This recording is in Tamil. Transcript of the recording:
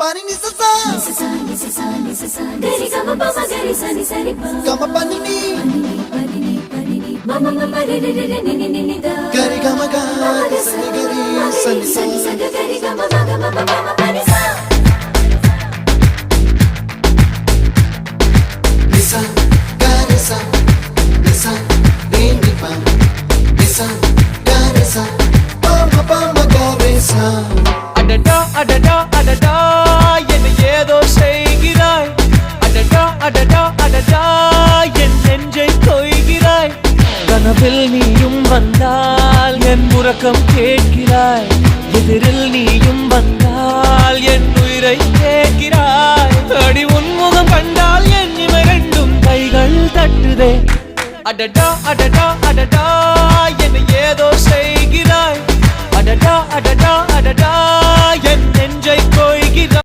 Pani ni sa sa gari gama pa ma gari sa ni sa ri pa gama pani ni mama mama re re re ni ni ni da gari gama ga sa ni gari sa ni sa gari gama ma gama mama pani sa nisa gari sa nisa re ni pa nisa gari sa pa ma gari sa அடடா அடடா அடடா என்ன ஏதோ செய்கிறாய் அடடா அடடா அடடா என் நெஞ்சை கொய்கிறாய் கனவில் நீயும் வந்தால் என் உறக்கம் கேட்கிறாய் எதிரில் நீயும் வந்தால் என் உயிரை கேட்கிறாய் அடி உன்முகம் கண்டால் என் இமை ரெண்டும் கைகள் தட்டுதே அடடா அடடா அடடா என்ன ஏதோ செய்கிறாய் அடடா அடடா அடடா என் நெஞ்சை கொய்கிறாய்